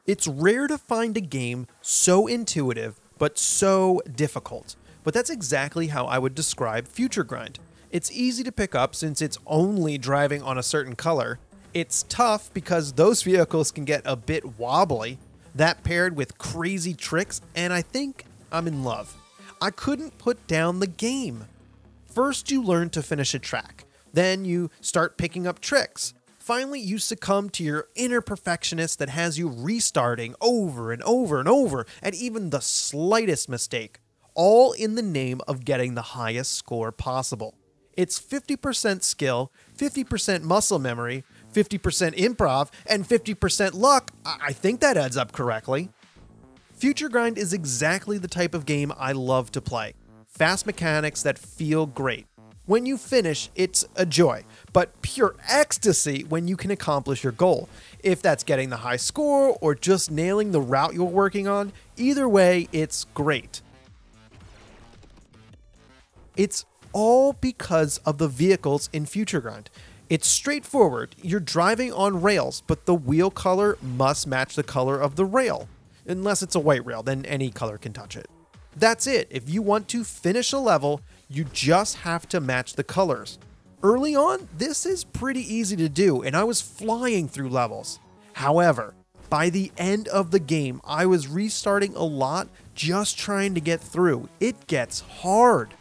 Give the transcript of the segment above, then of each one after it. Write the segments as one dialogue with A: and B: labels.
A: It's rare to find a game so intuitive, but so difficult. But that's exactly how I would describe FutureGrind. It's easy to pick up since it's only driving on a certain color. It's tough because those vehicles can get a bit wobbly. That paired with crazy tricks, and I think I'm in love. I couldn't put down the game. First, you learn to finish a track. Then you start picking up tricks. Finally, you succumb to your inner perfectionist that has you restarting over and over and over at even the slightest mistake, all in the name of getting the highest score possible. It's 50% skill, 50% muscle memory, 50% improv, and 50% luck. I think that adds up correctly. FutureGrind is exactly the type of game I love to play. Fast mechanics that feel great. When you finish, it's a joy, but pure ecstasy when you can accomplish your goal. If that's getting the high score or just nailing the route you're working on, either way, it's great. It's all because of the vehicles in FutureGrind. It's straightforward. You're driving on rails, but the wheel color must match the color of the rail. Unless it's a white rail, then any color can touch it. That's it. If you want to finish a level, you just have to match the colors. Early on, this is pretty easy to do, and I was flying through levels. However, by the end of the game, I was restarting a lot just trying to get through. It gets hard.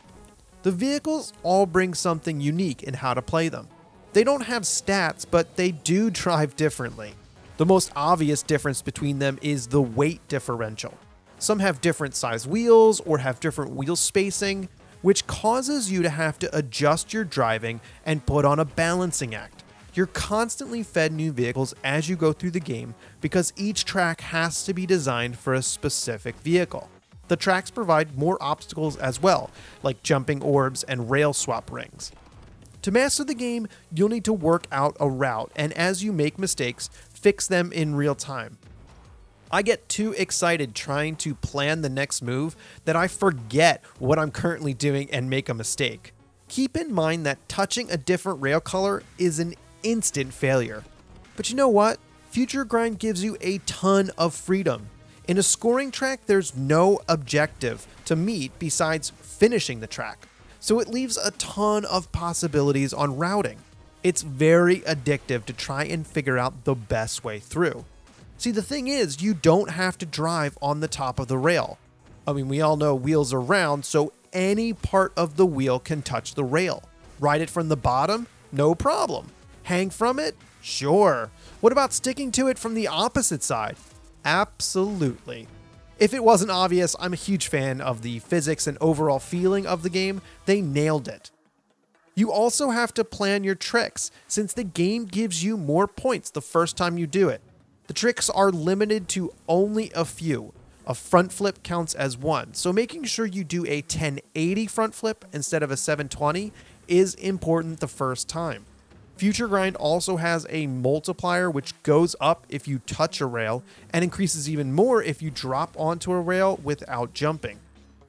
A: The vehicles all bring something unique in how to play them. They don't have stats, but they do drive differently. The most obvious difference between them is the weight differential. Some have different size wheels or have different wheel spacing, which causes you to have to adjust your driving and put on a balancing act. You're constantly fed new vehicles as you go through the game because each track has to be designed for a specific vehicle. The tracks provide more obstacles as well, like jumping orbs and rail swap rings. To master the game, you'll need to work out a route, and as you make mistakes, fix them in real time. I get too excited trying to plan the next move that I forget what I'm currently doing and make a mistake. Keep in mind that touching a different rail color is an instant failure. But you know what? FutureGrind gives you a ton of freedom. In a scoring track, there's no objective to meet besides finishing the track, so it leaves a ton of possibilities on routing. It's very addictive to try and figure out the best way through. See, the thing is, you don't have to drive on the top of the rail. I mean, we all know wheels are round, so any part of the wheel can touch the rail. Ride it from the bottom? No problem. Hang from it? Sure. What about sticking to it from the opposite side? Absolutely. If it wasn't obvious, I'm a huge fan of the physics and overall feeling of the game. They nailed it. You also have to plan your tricks, since the game gives you more points the first time you do it. The tricks are limited to only a few. A front flip counts as one, so making sure you do a 1080 front flip instead of a 720 is important the first time. FutureGrind also has a multiplier which goes up if you touch a rail and increases even more if you drop onto a rail without jumping.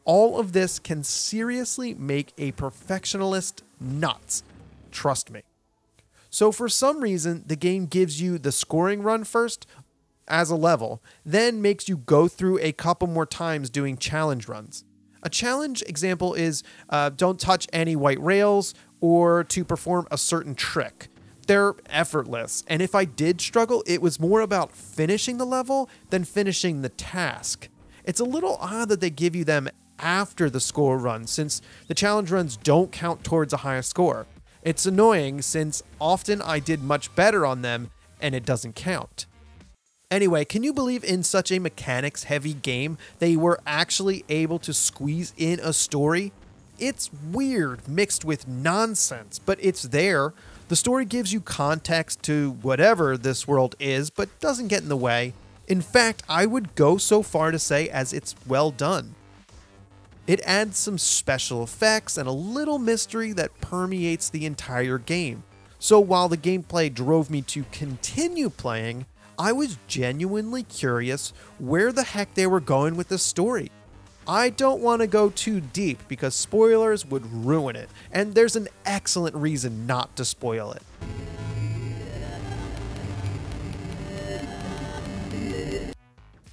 A: All of this can seriously make a perfectionist nuts. Trust me. So for some reason, the game gives you the scoring run first as a level, then makes you go through a couple more times doing challenge runs. A challenge example is don't touch any white rails or to perform a certain trick. They're effortless, and if I did struggle, it was more about finishing the level than finishing the task. It's a little odd that they give you them after the score run, since the challenge runs don't count towards a higher score. It's annoying since often I did much better on them and it doesn't count. Anyway, can you believe in such a mechanics-heavy game they were actually able to squeeze in a story? It's weird mixed with nonsense, but it's there. The story gives you context to whatever this world is, but doesn't get in the way. In fact, I would go so far to say as it's well done. It adds some special effects and a little mystery that permeates the entire game. So while the gameplay drove me to continue playing, I was genuinely curious where the heck they were going with the story. I don't want to go too deep because spoilers would ruin it, and there's an excellent reason not to spoil it.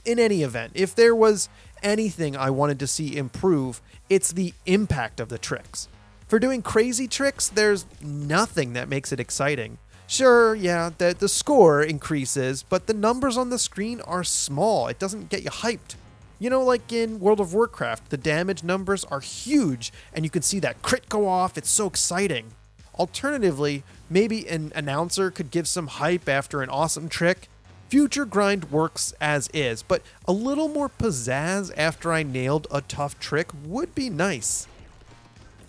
A: In any event, if there was anything I wanted to see improve, it's the impact of the tricks. For doing crazy tricks, there's nothing that makes it exciting. Sure, yeah, the score increases, but the numbers on the screen are small. It doesn't get you hyped. You know, like in World of Warcraft, the damage numbers are huge, and you can see that crit go off. It's so exciting. Alternatively, maybe an announcer could give some hype after an awesome trick. FutureGrind works as is, but a little more pizzazz after I nailed a tough trick would be nice.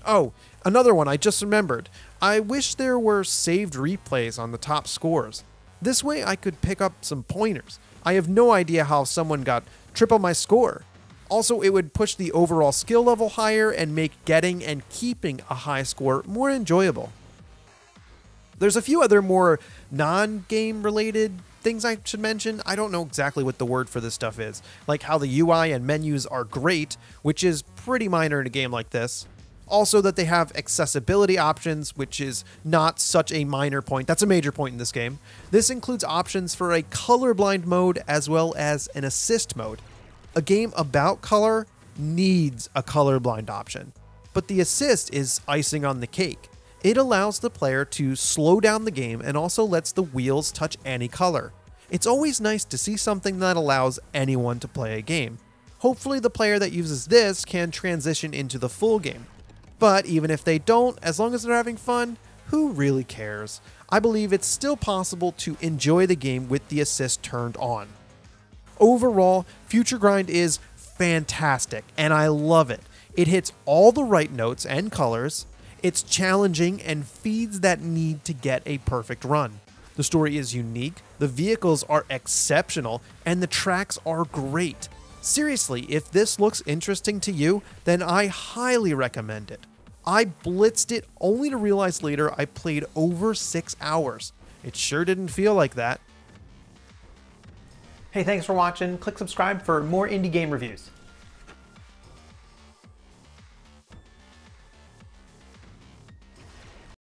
A: Oh, another one I just remembered. I wish there were saved replays on the top scores. This way I could pick up some pointers. I have no idea how someone got triple my score. Also, it would push the overall skill level higher and make getting and keeping a high score more enjoyable. There's a few other more non-game related things I should mention. I don't know exactly what the word for this stuff is, like how the UI and menus are great, which is pretty minor in a game like this. Also that they have accessibility options, which is not such a minor point. That's a major point in this game. This includes options for a colorblind mode as well as an assist mode. A game about color needs a colorblind option, but the assist is icing on the cake. It allows the player to slow down the game and also lets the wheels touch any color. It's always nice to see something that allows anyone to play a game. Hopefully the player that uses this can transition into the full game. But even if they don't, as long as they're having fun, who really cares? I believe it's still possible to enjoy the game with the assist turned on. Overall, FutureGrind is fantastic, and I love it. It hits all the right notes and colors. It's challenging and feeds that need to get a perfect run. The story is unique, the vehicles are exceptional, and the tracks are great. Seriously, if this looks interesting to you, then I highly recommend it. I blitzed it only to realize later I played over 6 hours. It sure didn't feel like that.
B: Hey, thanks for watching. Click subscribe for more indie game reviews.